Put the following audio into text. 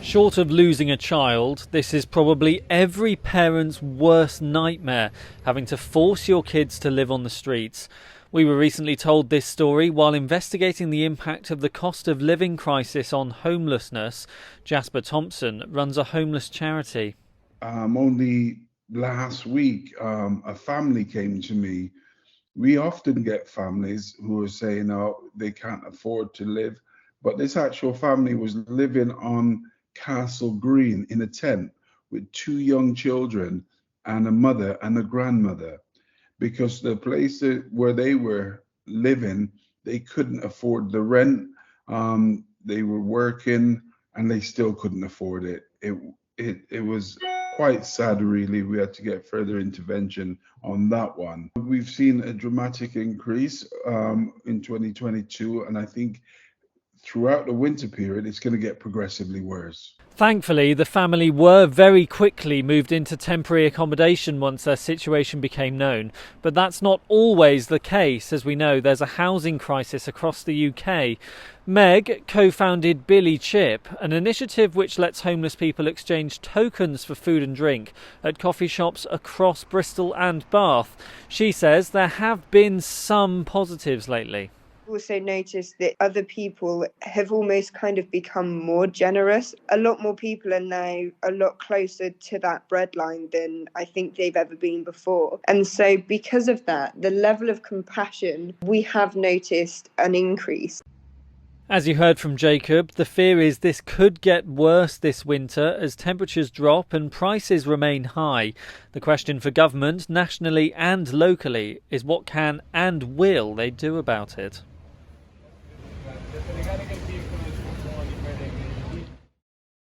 Short of losing a child, this is probably every parent's worst nightmare, having to force your kids to live on the streets. We were recently told this story while investigating the impact of the cost of living crisis on homelessness. Jasper Thompson runs a homeless charity. Only last week, a family came to me. We often get families who are saying, oh, they can't afford to live. But this actual family was living on Castle Green in a tent with two young children and a mother and a grandmother, because the place where they were living, they couldn't afford the rent. They were working and they still couldn't afford it. It was quite sad, really. We had to get further intervention on that one. We've seen a dramatic increase in 2022, and I think throughout the winter period, it's going to get progressively worse. Thankfully, the family were very quickly moved into temporary accommodation once their situation became known. But that's not always the case. As we know, there's a housing crisis across the UK. Meg co-founded Billy Chip, an initiative which lets homeless people exchange tokens for food and drink at coffee shops across Bristol and Bath. She says there have been some positives lately. Also noticed that other people have almost kind of become more generous. A lot more people are now a lot closer to that breadline than I think they've ever been before. And so because of that, the level of compassion, we have noticed an increase. As you heard from Jacob, the fear is this could get worse this winter as temperatures drop and prices remain high. The question for government, nationally and locally, is what can and will they do about it?